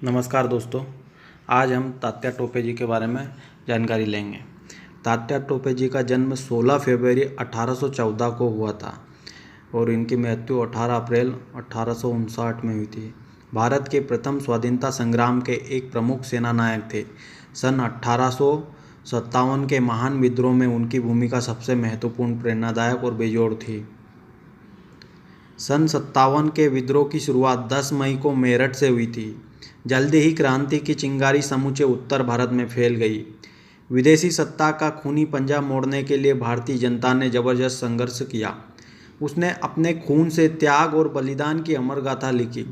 नमस्कार दोस्तों। आज हम तात्या टोपे जी के बारे में जानकारी लेंगे। तात्या टोपे जी का जन्म 16 फरवरी 1814 को हुआ था और इनकी मृत्यु 18 अप्रैल 1859 में हुई थी। भारत के प्रथम स्वाधीनता संग्राम के एक प्रमुख सेनानायक थे। सन 1857 के महान विद्रोह में उनकी भूमिका सबसे महत्वपूर्ण, प्रेरणादायक और बेजोड़ थी। सन 57 के विद्रोह की शुरुआत 10 मई को मेरठ से हुई थी। जल्दी ही क्रांति की चिंगारी समूचे उत्तर भारत में फैल गई। विदेशी सत्ता का खूनी पंजा मोड़ने के लिए भारतीय जनता ने जबरदस्त संघर्ष किया। उसने अपने खून से त्याग और बलिदान की अमर गाथा लिखी।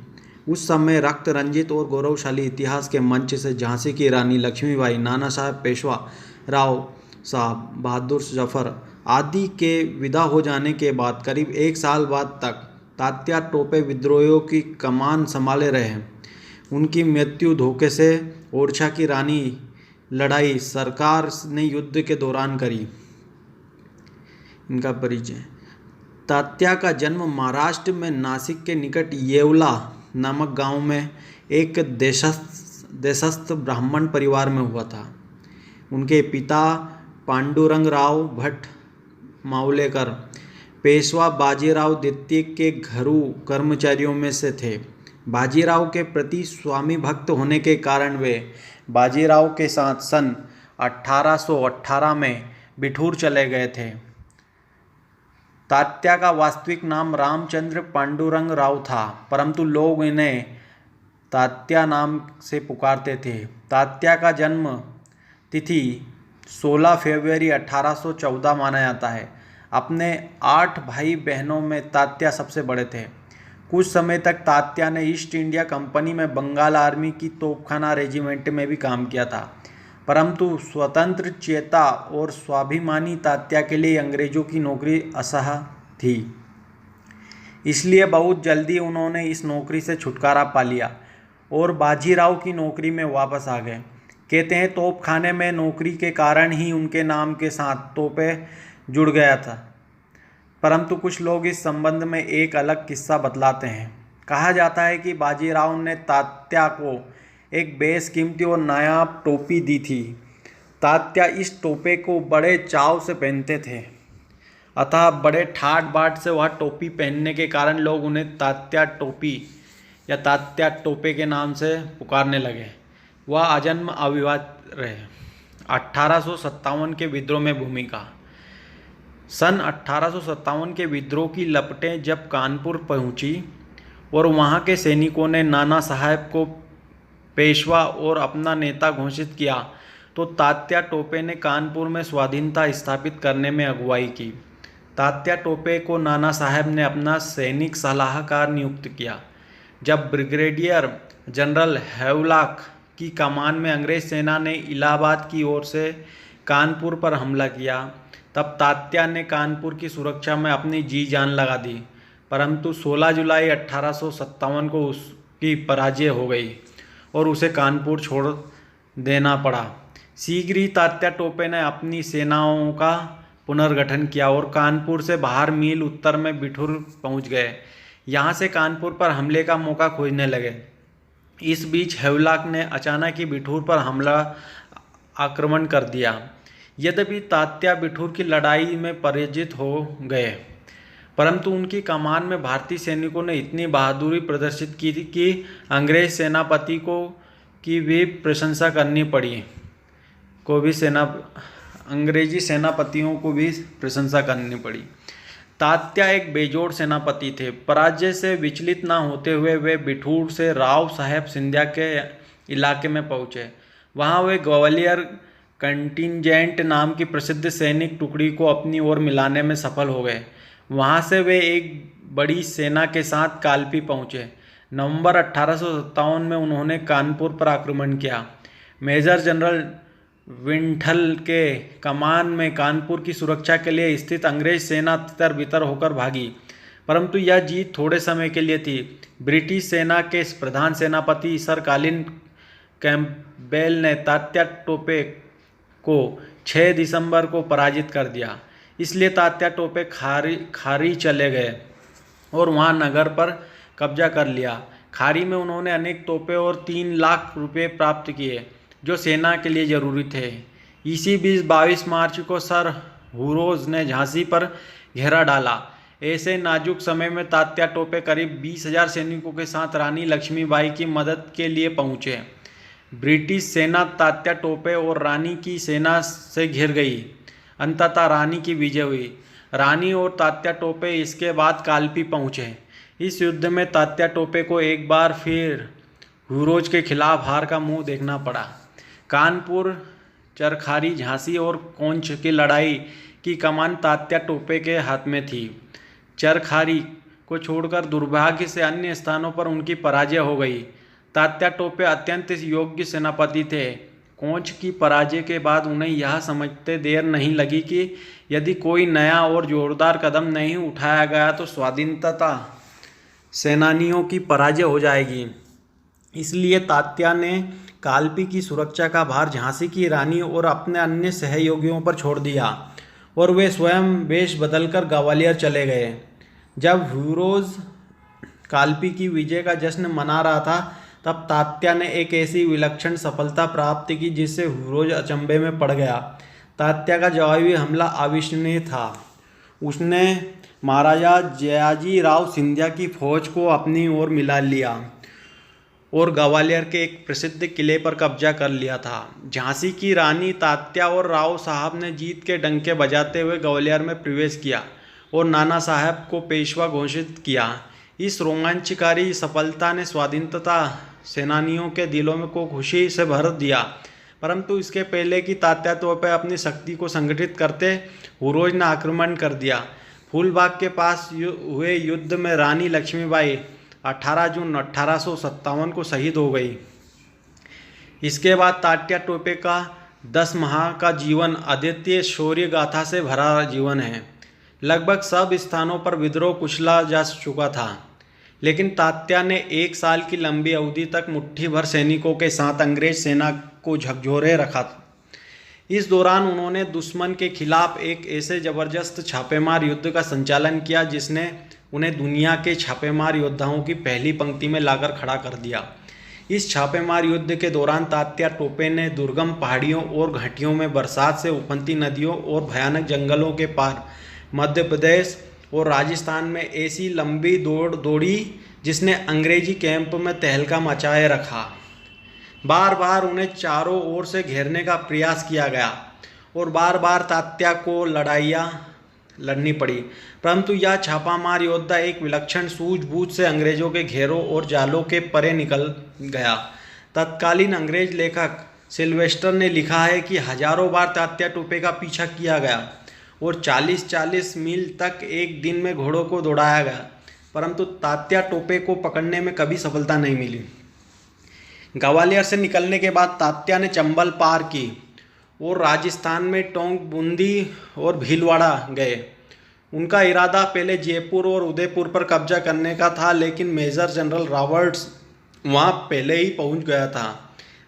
उस समय रक्त रंजित और गौरवशाली इतिहास के मंच से झांसी की रानी लक्ष्मीबाई, नाना साहब पेशवा, राव साहब, बहादुर जफर आदि के विदा हो जाने के बाद करीब एक साल बाद तक तात्या टोपे विद्रोहियों की कमान संभाले रहे। उनकी मृत्यु धोखे से ओरछा की रानी लड़ाई सरकार ने युद्ध के दौरान करी। इनका परिचय। तात्या का जन्म महाराष्ट्र में नासिक के निकट येवला नामक गांव में एक देशस्थ ब्राह्मण परिवार में हुआ था। उनके पिता पांडुरंगराव भट्ट मावलेकर पेशवा बाजीराव द्वितीय के घरू कर्मचारियों में से थे। बाजीराव के प्रति स्वामी भक्त होने के कारण वे बाजीराव के साथ सन 1818 में बिठूर चले गए थे। तात्या का वास्तविक नाम रामचंद्र पांडुरंग राव था, परंतु लोग इन्हें तात्या नाम से पुकारते थे। तात्या का जन्म तिथि 16 फरवरी 1814 माना जाता है। अपने 8 भाई बहनों में तात्या सबसे बड़े थे। कुछ समय तक तात्या ने ईस्ट इंडिया कंपनी में बंगाल आर्मी की तोपखाना रेजिमेंट में भी काम किया था, परंतु स्वतंत्र चेता और स्वाभिमानी तात्या के लिए अंग्रेजों की नौकरी असह्य थी। इसलिए बहुत जल्दी उन्होंने इस नौकरी से छुटकारा पा लिया और बाजीराव की नौकरी में वापस आ गए। कहते हैं तोपखाने में नौकरी के कारण ही उनके नाम के साथ तोपे जुड़ गया था, परंतु कुछ लोग इस संबंध में एक अलग किस्सा बतलाते हैं। कहा जाता है कि बाजीराव ने तात्या को एक बेशकीमती और नायाब टोपी दी थी। तात्या इस टोपे को बड़े चाव से पहनते थे, अतः बड़े ठाट बाट से वह टोपी पहनने के कारण लोग उन्हें तात्या टोपी या तात्या टोपे के नाम से पुकारने लगे। वह आजन्म अविवाहित रहे। 1857 के विद्रोह में भूमिका। सन 1857 के विद्रोह की लपटें जब कानपुर पहुंची और वहां के सैनिकों ने नाना साहब को पेशवा और अपना नेता घोषित किया, तो तात्या टोपे ने कानपुर में स्वाधीनता स्थापित करने में अगुवाई की। तात्या टोपे को नाना साहब ने अपना सैनिक सलाहकार नियुक्त किया। जब ब्रिगेडियर जनरल हैवलॉक की कमान में अंग्रेज सेना ने इलाहाबाद की ओर से कानपुर पर हमला किया, तब तात्या ने कानपुर की सुरक्षा में अपनी जी जान लगा दी, परंतु 16 जुलाई 1857 को उसकी पराजय हो गई और उसे कानपुर छोड़ देना पड़ा। शीघ्र ही तात्या टोपे ने अपनी सेनाओं का पुनर्गठन किया और कानपुर से बाहर मील उत्तर में बिठूर पहुंच गए। यहाँ से कानपुर पर हमले का मौका खोजने लगे। इस बीच हैवलॉक ने अचानक ही बिठूर पर हमला आक्रमण कर दिया। यद्यपि तात्या बिठूर की लड़ाई में पराजित हो गए, परंतु उनकी कमान में भारतीय सैनिकों ने इतनी बहादुरी प्रदर्शित की थी कि अंग्रेज सेनापति को की भी प्रशंसा करनी पड़ी। अंग्रेजी सेनापतियों को भी प्रशंसा करनी पड़ी। तात्या एक बेजोड़ सेनापति थे। पराजय से विचलित न होते हुए वे बिठूर से राव साहेब सिंधिया के इलाके में पहुँचे। वहाँ वे ग्वालियर कंटिंजेंट नाम की प्रसिद्ध सैनिक टुकड़ी को अपनी ओर मिलाने में सफल हो गए। वहां से वे एक बड़ी सेना के साथ कालपी पहुंचे। नवंबर 1857 में उन्होंने कानपुर पर आक्रमण किया। मेजर जनरल विंठल के कमान में कानपुर की सुरक्षा के लिए स्थित अंग्रेज सेना तितर बितर होकर भागी, परंतु यह जीत थोड़े समय के लिए थी। ब्रिटिश सेना के प्रधान सेनापति सर कॉलिन कैंपबेल ने तात्या टोपे को 6 दिसंबर को पराजित कर दिया। इसलिए तात्या टोपे खारी चले गए और वहां नगर पर कब्जा कर लिया। खाड़ी में उन्होंने अनेक तोपें और 3 लाख रुपये प्राप्त किए जो सेना के लिए जरूरी थे। इसी बीच 22 मार्च को सर हुरोज ने झांसी पर घेरा डाला। ऐसे नाजुक समय में तात्या टोपे करीब 20,000 सैनिकों के साथ रानी लक्ष्मीबाई की मदद के लिए पहुंचे। ब्रिटिश सेना तात्या टोपे और रानी की सेना से घिर गई। अंततः रानी की विजय हुई। रानी और तात्या टोपे इसके बाद कालपी पहुंचे। इस युद्ध में तात्या टोपे को एक बार फिर हुरोज के खिलाफ हार का मुंह देखना पड़ा। कानपुर, चरखारी, झांसी और कोंच की लड़ाई की कमान तात्या टोपे के हाथ में थी। चरखारी को छोड़कर दुर्भाग्य से अन्य स्थानों पर उनकी पराजय हो गई। तात्या टोपे अत्यंत योग्य सेनापति थे। कोंच की पराजय के बाद उन्हें यह समझते देर नहीं लगी कि यदि कोई नया और जोरदार कदम नहीं उठाया गया तो स्वाधीनता सेनानियों की पराजय हो जाएगी। इसलिए तात्या ने कालपी की सुरक्षा का भार झांसी की रानी और अपने अन्य सहयोगियों पर छोड़ दिया और वे स्वयं वेश बदलकर ग्वालियर चले गए। जब हुरोज कालपी की विजय का जश्न मना रहा था तब तात्या ने एक ऐसी विलक्षण सफलता प्राप्त की जिससे हुरोज अचंभे में पड़ गया। तात्या का जवाबी हमला अविश्वसनीय था। उसने महाराजा जयाजी राव सिंधिया की फौज को अपनी ओर मिला लिया और ग्वालियर के एक प्रसिद्ध किले पर कब्जा कर लिया था। झांसी की रानी तात्या और राव साहब ने जीत के डंके बजाते हुए ग्वालियर में प्रवेश किया और नाना साहब को पेशवा घोषित किया। इस रोमांचकारी सफलता ने स्वाधीनता सेनानियों के दिलों में को खुशी से भर दिया। परंतु इसके पहले कि तात्या टोपे अपनी शक्ति को संगठित करते, हुरोज ने आक्रमण कर दिया। फूलबाग के पास हुए युद्ध में रानी लक्ष्मीबाई 18 जून 1857 को शहीद हो गई। इसके बाद तात्या टोपे का 10 माह का जीवन अद्वितीय शौर्य गाथा से भरा जीवन है। लगभग सब स्थानों पर विद्रोह कुचला जा चुका था, लेकिन तात्या ने 1 साल की लंबी अवधि तक मुट्ठी भर सैनिकों के साथ अंग्रेज सेना को झकझोरे रखा था। इस दौरान उन्होंने दुश्मन के खिलाफ एक ऐसे जबरदस्त छापेमार युद्ध का संचालन किया जिसने उन्हें दुनिया के छापेमार योद्धाओं की पहली पंक्ति में लाकर खड़ा कर दिया। इस छापेमार युद्ध के दौरान तात्या टोपे ने दुर्गम पहाड़ियों और घाटियों में बरसात से उफनती नदियों और भयानक जंगलों के पार मध्य प्रदेश और राजस्थान में ऐसी लंबी दौड़ दौड़ी जिसने अंग्रेजी कैंप में तहलका मचाए रखा। बार बार उन्हें चारों ओर से घेरने का प्रयास किया गया और बार बार तात्या को लड़ाइयाँ लड़नी पड़ी, परंतु यह छापामार योद्धा एक विलक्षण सूझबूझ से अंग्रेजों के घेरों और जालों के परे निकल गया। तत्कालीन अंग्रेज लेखक सिल्वेस्टर ने लिखा है कि हजारों बार तात्या टोपे का पीछा किया गया और 40-40 मील तक एक दिन में घोड़ों को दौड़ाया गया, परंतु तात्या टोपे को पकड़ने में कभी सफलता नहीं मिली। ग्वालियर से निकलने के बाद तात्या ने चंबल पार की और राजस्थान में टोंक, बूंदी और भीलवाड़ा गए। उनका इरादा पहले जयपुर और उदयपुर पर कब्जा करने का था, लेकिन मेजर जनरल रॉबर्ट्स वहां पहले ही पहुंच गया था।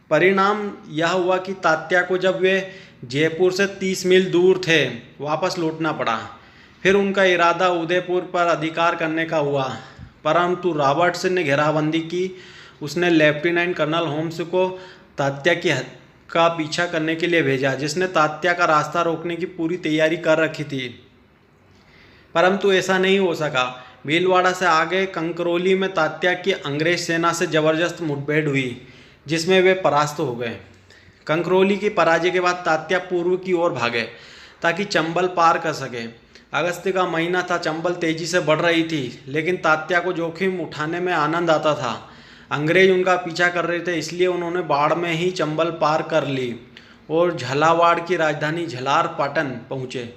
परिणाम यह हुआ कि तात्या को जब वे जयपुर से 30 मील दूर थे वापस लौटना पड़ा। फिर उनका इरादा उदयपुर पर अधिकार करने का हुआ, परंतु रॉबर्ट्स ने घेराबंदी की। उसने लेफ्टिनेंट कर्नल होम्स को तात्या का पीछा करने के लिए भेजा, जिसने तात्या का रास्ता रोकने की पूरी तैयारी कर रखी थी, परंतु ऐसा नहीं हो सका। भीलवाड़ा से आगे कंकरौली में तात्या की अंग्रेज सेना से जबरदस्त मुठभेड़ हुई, जिसमें वे परास्त हो गए। कंकरौली की पराजय के बाद तात्या पूर्व की ओर भागे ताकि चंबल पार कर सके। अगस्त का महीना था, चंबल तेजी से बढ़ रही थी, लेकिन तात्या को जोखिम उठाने में आनंद आता था। अंग्रेज उनका पीछा कर रहे थे, इसलिए उन्होंने बाढ़ में ही चंबल पार कर ली और झालावाड़ की राजधानी झलार पाटन पहुँचे।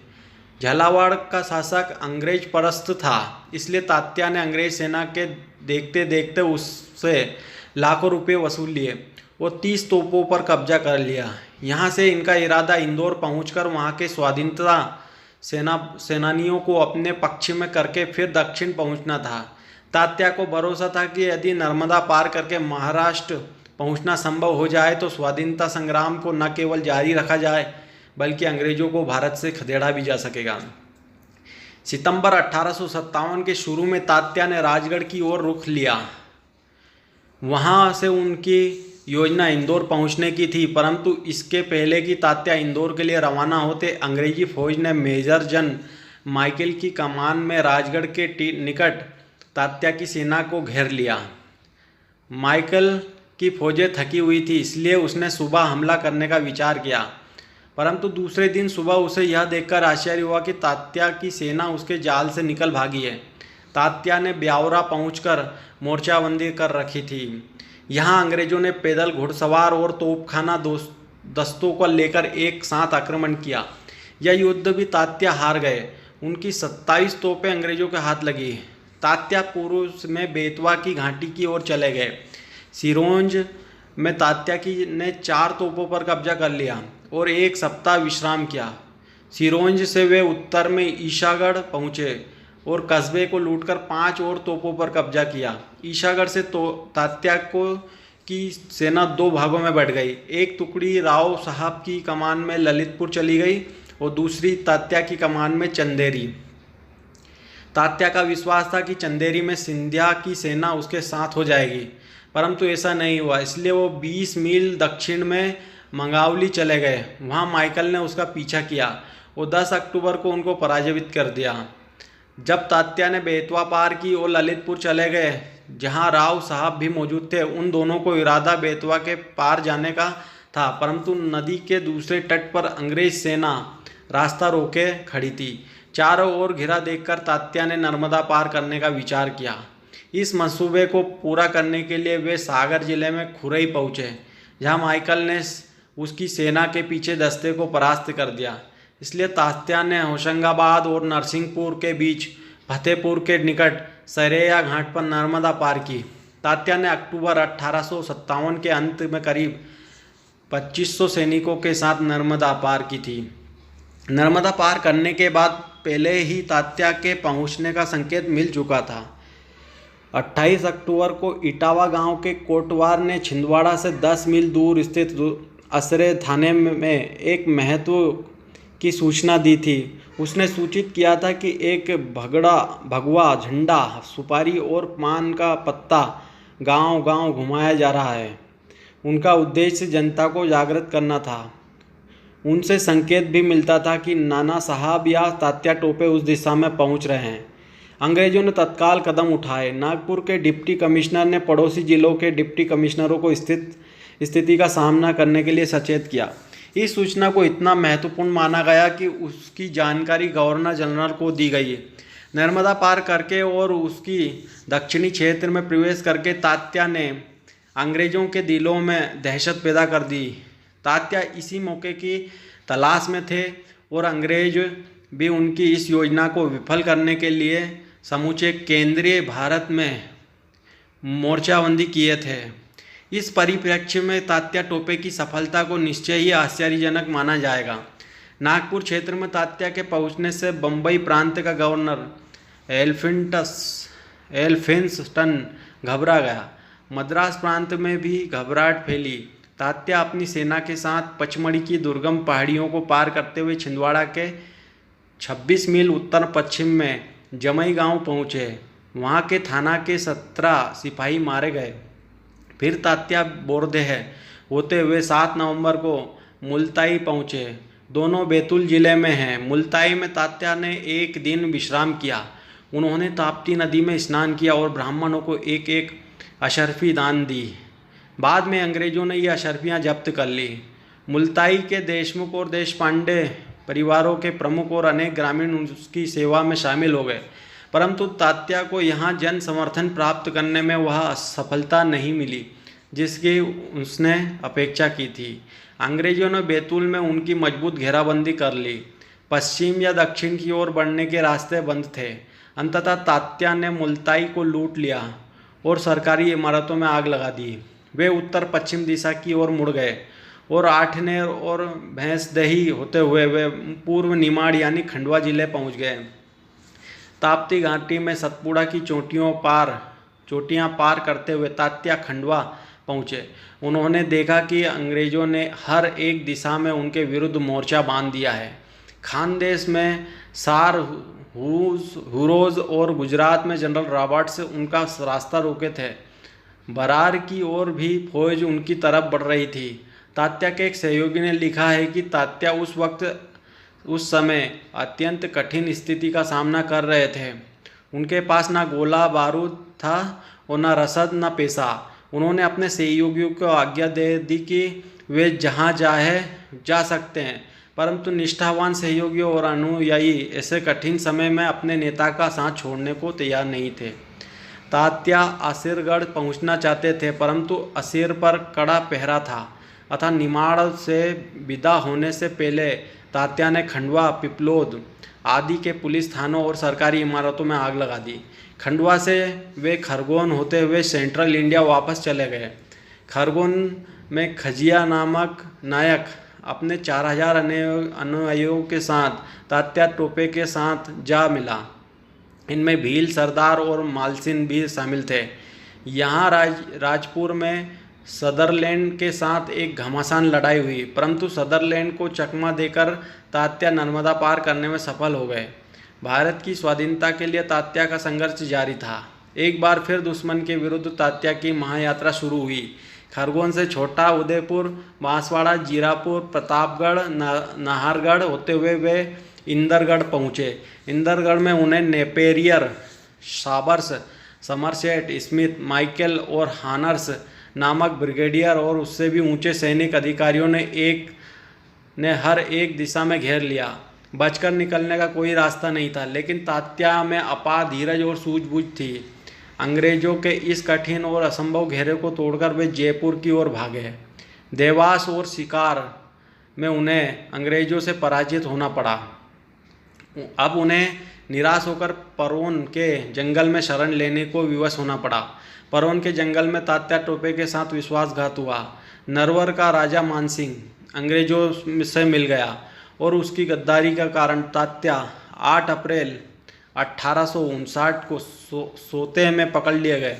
झालावाड़ का शासक अंग्रेज परस्त था, इसलिए तात्या ने अंग्रेज सेना के देखते देखते उससे लाखों रुपये वसूल लिए और 30 तोपों पर कब्जा कर लिया। यहाँ से इनका इरादा इंदौर पहुंचकर वहाँ के स्वाधीनता सेनानियों को अपने पक्ष में करके फिर दक्षिण पहुंचना था। तात्या को भरोसा था कि यदि नर्मदा पार करके महाराष्ट्र पहुंचना संभव हो जाए तो स्वाधीनता संग्राम को न केवल जारी रखा जाए बल्कि अंग्रेजों को भारत से खदेड़ा भी जा सकेगा। सितंबर 1857 के शुरू में तात्या ने राजगढ़ की ओर रुख लिया। वहाँ से उनकी योजना इंदौर पहुँचने की थी, परंतु इसके पहले कि तात्या इंदौर के लिए रवाना होते, अंग्रेजी फौज ने मेजर जन माइकल की कमान में राजगढ़ के निकट तात्या की सेना को घेर लिया। माइकल की फौजें थकी हुई थी, इसलिए उसने सुबह हमला करने का विचार किया, परंतु दूसरे दिन सुबह उसे यह देखकर आश्चर्य हुआ कि तात्या की सेना उसके जाल से निकल भागी है। तात्या ने ब्यावरा पहुंचकर मोर्चाबंदी कर रखी थी। यहाँ अंग्रेजों ने पैदल, घुड़सवार और तोपखाना दस्तों को लेकर एक साथ आक्रमण किया। यह युद्ध भी तात्या हार गए। उनकी 27 तोपें अंग्रेजों के हाथ लगी। तात्या पूर्व में बेतवा की घाटी की ओर चले गए। सिरोंज में तात्या की ने 4 तोपों पर कब्जा कर लिया और एक सप्ताह विश्राम किया। सिरोंज से वे उत्तर में ईशागढ़ पहुँचे और कस्बे को लूटकर 5 और तोपों पर कब्जा किया। ईशागढ़ से तात्या की सेना 2 भागों में बढ़ गई। एक टुकड़ी राव साहब की कमान में ललितपुर चली गई और दूसरी तात्या की कमान में चंदेरी। तात्या का विश्वास था कि चंदेरी में सिंधिया की सेना उसके साथ हो जाएगी, परंतु ऐसा नहीं हुआ। इसलिए वो 20 मील दक्षिण में मंगावली चले गए। वहाँ माइकल ने उसका पीछा किया और 10 अक्टूबर को उनको पराजित कर दिया। जब तात्या ने बेतवा पार की और ललितपुर चले गए, जहाँ राव साहब भी मौजूद थे, उन दोनों को इरादा बेतवा के पार जाने का था, परंतु नदी के दूसरे तट पर अंग्रेज सेना रास्ता रोके खड़ी थी। चारों ओर घिरा देखकर तात्या ने नर्मदा पार करने का विचार किया। इस मंसूबे को पूरा करने के लिए वे सागर जिले में खुरई पहुँचे, जहाँ माइकल ने उसकी सेना के पीछे दस्ते को परास्त कर दिया। इसलिए तात्या ने होशंगाबाद और नरसिंहपुर के बीच फतेहपुर के निकट सरैया घाट पर नर्मदा पार की। तात्या ने अक्टूबर 1857 के अंत में करीब 2500 सैनिकों के साथ नर्मदा पार की थी। नर्मदा पार करने के बाद पहले ही तात्या के पहुंचने का संकेत मिल चुका था। 28 अक्टूबर को इटावा गांव के कोटवार ने छिंदवाड़ा से 10 मील दूर स्थित असरे थाने में एक महत्व की सूचना दी थी। उसने सूचित किया था कि एक भगवा झंडा, सुपारी और पान का पत्ता गांव-गांव घुमाया जा रहा है। उनका उद्देश्य जनता को जागृत करना था। उनसे संकेत भी मिलता था कि नाना साहब या तात्या टोपे उस दिशा में पहुंच रहे हैं। अंग्रेजों ने तत्काल कदम उठाए। नागपुर के डिप्टी कमिश्नर ने पड़ोसी जिलों के डिप्टी कमिश्नरों को स्थिति का सामना करने के लिए सचेत किया। इस सूचना को इतना महत्वपूर्ण माना गया कि उसकी जानकारी गवर्नर जनरल को दी गई। नर्मदा पार करके और उसकी दक्षिणी क्षेत्र में प्रवेश करके तात्या ने अंग्रेजों के दिलों में दहशत पैदा कर दी। तात्या इसी मौके की तलाश में थे और अंग्रेज भी उनकी इस योजना को विफल करने के लिए समूचे केंद्रीय भारत में मोर्चाबंदी किए थे। इस परिप्रेक्ष्य में तात्या टोपे की सफलता को निश्चय ही आश्चर्यजनक माना जाएगा। नागपुर क्षेत्र में तात्या के पहुंचने से बम्बई प्रांत का गवर्नर एल्फिंस्टन घबरा गया। मद्रास प्रांत में भी घबराहट फैली। तात्या अपनी सेना के साथ पचमढ़ी की दुर्गम पहाड़ियों को पार करते हुए छिंदवाड़ा के 26 मील उत्तर पश्चिम में जमई गांव पहुँचे। वहाँ के थाना के 17 सिपाही मारे गए। फिर तात्या बोरदेह होते हुए 7 नवंबर को मुल्ताई पहुँचे। दोनों बैतूल जिले में हैं। मुल्ताई में तात्या ने एक दिन विश्राम किया। उन्होंने ताप्ती नदी में स्नान किया और ब्राह्मणों को एक एक अशर्फी दान दी। बाद में अंग्रेजों ने ये अशर्फियाँ जब्त कर ली। मुल्ताई के देशमुख और देशपांडे परिवारों के प्रमुख और अनेक ग्रामीण उसकी सेवा में शामिल हो गए, परंतु तात्या को यहाँ जन समर्थन प्राप्त करने में वह सफलता नहीं मिली जिसकी उसने अपेक्षा की थी। अंग्रेजों ने बैतूल में उनकी मजबूत घेराबंदी कर ली। पश्चिम या दक्षिण की ओर बढ़ने के रास्ते बंद थे। अंततः तात्या ने मुल्ताई को लूट लिया और सरकारी इमारतों में आग लगा दी। वे उत्तर पश्चिम दिशा की ओर मुड़ गए और आठनेर और भैंसदही होते हुए वे पूर्व निमाड़ यानी खंडवा जिले पहुंच गए। ताप्ती घाटी में सतपुड़ा की चोटियां पार करते हुए तात्या खंडवा पहुंचे। उन्होंने देखा कि अंग्रेजों ने हर एक दिशा में उनके विरुद्ध मोर्चा बांध दिया है। खानदेश में सार हुरोज और गुजरात में जनरल रॉबर्ट्स उनका रास्ता रोके थे। बरार की ओर भी फौज उनकी तरफ बढ़ रही थी। तात्या के एक सहयोगी ने लिखा है कि तात्या उस समय अत्यंत कठिन स्थिति का सामना कर रहे थे। उनके पास ना गोला बारूद था और ना रसद ना पैसा। उन्होंने अपने सहयोगियों को आज्ञा दे दी कि वे जहाँ जा सकते हैं, परंतु निष्ठावान सहयोगियों और अनुयायी ऐसे कठिन समय में अपने नेता का साथ छोड़ने को तैयार नहीं थे। तात्या असीरगढ़ पहुंचना चाहते थे, परंतु असीर पर कड़ा पहरा था, अतः निमाड़ से विदा होने से पहले तात्या ने खंडवा, पिपलोद आदि के पुलिस थानों और सरकारी इमारतों में आग लगा दी। खंडवा से वे खरगोन होते हुए सेंट्रल इंडिया वापस चले गए। खरगोन में खजिया नामक नायक अपने 4000 अनुयायियों के साथ तात्या टोपे के साथ जा मिला। इनमें भील सरदार और मालसिन भी शामिल थे। यहाँ राजपुर में सदरलैंड के साथ एक घमासान लड़ाई हुई, परंतु सदरलैंड को चकमा देकर तात्या नर्मदा पार करने में सफल हो गए। भारत की स्वाधीनता के लिए तात्या का संघर्ष जारी था। एक बार फिर दुश्मन के विरुद्ध तात्या की महायात्रा शुरू हुई। खरगोन से छोटा उदयपुर, बांसवाड़ा, जीरापुर, प्रतापगढ़, नाहरगढ़ होते हुए वे इंदरगढ़ पहुँचे। इंदरगढ़ में उन्हें नेपेरियर, साबर्स, समरसेट, स्मिथ, माइकल और हानर्स नामक ब्रिगेडियर और उससे भी ऊंचे सैनिक अधिकारियों ने हर एक दिशा में घेर लिया। बचकर निकलने का कोई रास्ता नहीं था, लेकिन तात्या में अपार धीरज और सूझबूझ थी। अंग्रेजों के इस कठिन और असंभव घेरे को तोड़कर वे जयपुर की ओर भागे। देवास और शिकार में उन्हें अंग्रेजों से पराजित होना पड़ा। अब उन्हें निराश होकर परवन के जंगल में शरण लेने को विवश होना पड़ा। परवन के जंगल में तात्या टोपे के साथ विश्वासघात हुआ। नरवर का राजा मानसिंह अंग्रेजों से मिल गया और उसकी गद्दारी का कारण तात्या 8 अप्रैल 1859 को सोते में पकड़ लिए गए।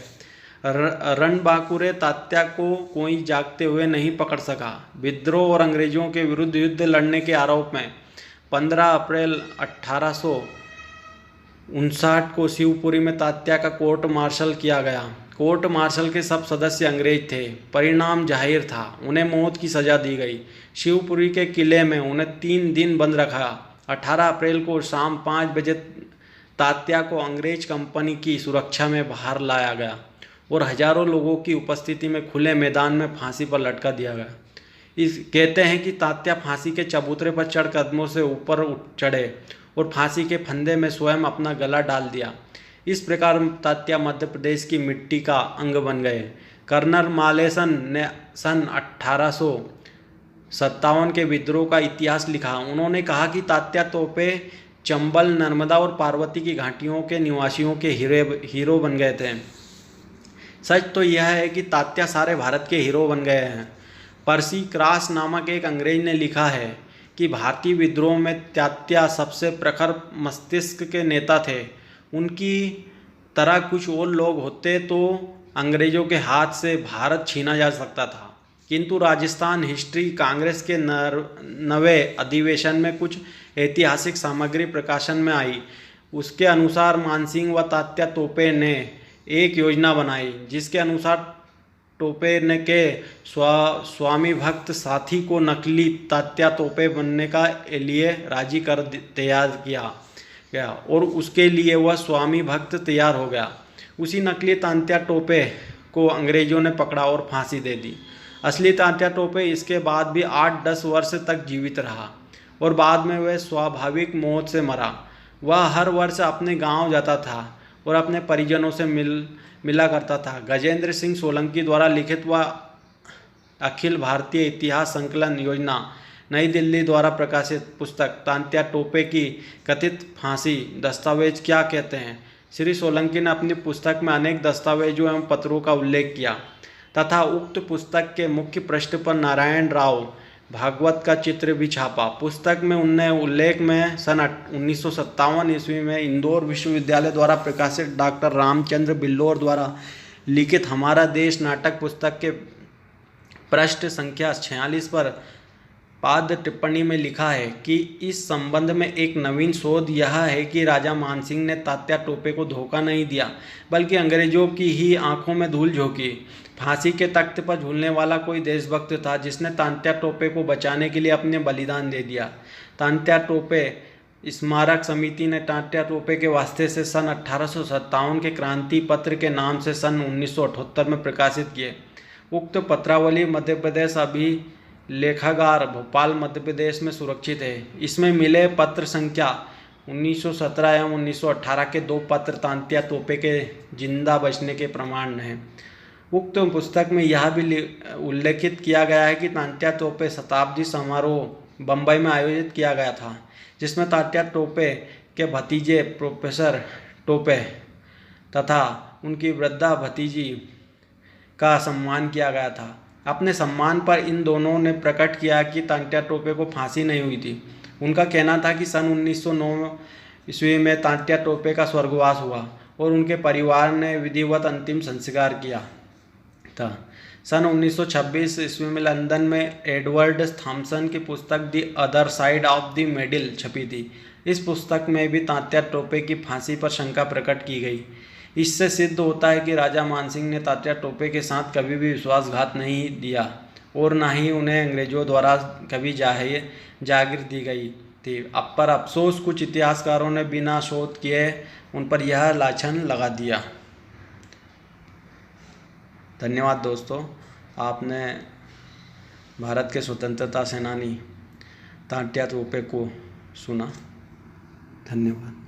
रणबांकुरे तात्या को कोई जागते हुए नहीं पकड़ सका। विद्रोह और अंग्रेजों के विरुद्ध युद्ध लड़ने के आरोप में 15 अप्रैल 1859 को शिवपुरी में तात्या का कोर्ट मार्शल किया गया। कोर्ट मार्शल के सब सदस्य अंग्रेज थे। परिणाम जाहिर था, उन्हें मौत की सजा दी गई। शिवपुरी के किले में उन्हें 3 दिन बंद रखा। 18 अप्रैल को शाम 5 बजे तात्या को अंग्रेज कंपनी की सुरक्षा में बाहर लाया गया और हजारों लोगों की उपस्थिति में खुले मैदान में फांसी पर लटका दिया गया। कहते हैं कि तात्या फांसी के चबूतरे पर चढ़ कदमों से ऊपर चढ़े और फांसी के फंदे में स्वयं अपना गला डाल दिया। इस प्रकार तात्या मध्य प्रदेश की मिट्टी का अंग बन गए। कर्नल मालेसन ने सन 1857 के विद्रोह का इतिहास लिखा। उन्होंने कहा कि तात्या टोपे चंबल, नर्मदा और पार्वती की घाटियों के निवासियों के हीरो बन गए थे। सच तो यह है कि तात्या सारे भारत के हीरो बन गए हैं। पर्सी क्रास नामक एक अंग्रेज ने लिखा है कि भारतीय विद्रोह में तात्या सबसे प्रखर मस्तिष्क के नेता थे। उनकी तरह कुछ और लोग होते तो अंग्रेजों के हाथ से भारत छीना जा सकता था। किंतु राजस्थान हिस्ट्री कांग्रेस के 9वें अधिवेशन में कुछ ऐतिहासिक सामग्री प्रकाशन में आई। उसके अनुसार मानसिंह व तात्या टोपे ने एक योजना बनाई, जिसके अनुसार टोपे ने के स्वामी भक्त साथी को नकली तात्या टोपे बनने का लिए राजी कर तैयार किया गया और उसके लिए वह स्वामी भक्त तैयार हो गया। उसी नकली तात्या टोपे को अंग्रेजों ने पकड़ा और फांसी दे दी। असली तात्या टोपे इसके बाद भी 8-10 वर्ष तक जीवित रहा और बाद में वह स्वाभाविक मौत से मरा। वह हर वर्ष अपने गांव जाता था और अपने परिजनों से मिला करता था। गजेंद्र सिंह सोलंकी द्वारा लिखित व अखिल भारतीय इतिहास संकलन योजना, नई दिल्ली द्वारा प्रकाशित पुस्तक तात्या टोपे की कथित फांसी दस्तावेज क्या कहते हैं, श्री सोलंकी ने अपनी पुस्तक में अनेक दस्तावेजों एवं पत्रों का उल्लेख किया तथा उक्त पुस्तक के मुख्य पृष्ठ पर नारायण राव भागवत का चित्र भी छापा। पुस्तक में उन्हें उल्लेख में सन 1957 ईस्वी में इंदौर विश्वविद्यालय द्वारा प्रकाशित डॉक्टर रामचंद्र बिल्लौर द्वारा लिखित हमारा देश नाटक पुस्तक के पृष्ठ संख्या 46 पर पाद टिप्पणी में लिखा है कि इस संबंध में एक नवीन शोध यह है कि राजा मानसिंह ने तात्या टोपे को धोखा नहीं दिया, बल्कि अंग्रेजों की ही आंखों में धूल झोंकी। फांसी के तख्त पर झूलने वाला कोई देशभक्त था जिसने तात्या टोपे को बचाने के लिए अपने बलिदान दे दिया। तात्या टोपे स्मारक समिति ने तात्या टोपे के वास्ते से सन 1857 के क्रांति पत्र के नाम से सन 1978 में प्रकाशित किए। उक्त पत्रावली मध्य प्रदेश अभिलेखागार भोपाल मध्य प्रदेश में सुरक्षित है। इसमें मिले पत्र संख्या 1917 एवं 1918 के 2 पत्र तात्या टोपे के जिंदा बचने के प्रमाण हैं। उक्त पुस्तक में यह भी उल्लेखित किया गया है कि तात्या टोपे शताब्दी समारोह बम्बई में आयोजित किया गया था, जिसमें तात्या टोपे के भतीजे प्रोफेसर टोपे तथा उनकी वृद्धा भतीजी का सम्मान किया गया था। अपने सम्मान पर इन दोनों ने प्रकट किया कि तात्या टोपे को फांसी नहीं हुई थी। उनका कहना था कि सन 1909 ईस्वी में तात्या टोपे का स्वर्गवास हुआ और उनके परिवार ने विधिवत अंतिम संस्कार किया था। सन 1926 ईस्वी में लंदन में एडवर्ड थॉमसन की पुस्तक the other side of the medal छपी थी। इस पुस्तक में भी तात्या टोपे की फांसी पर शंका प्रकट की गई। इससे सिद्ध होता है कि राजा मानसिंह ने तात्या टोपे के साथ कभी भी विश्वासघात नहीं दिया और न ही उन्हें अंग्रेजों द्वारा कभी जागीर दी गई थी। अब पर अफसोस कुछ इतिहासकारों ने बिना शोध किए उन पर यह लाछन लगा दिया। धन्यवाद दोस्तों, आपने भारत के स्वतंत्रता सेनानी तात्या टोपे को सुना। धन्यवाद।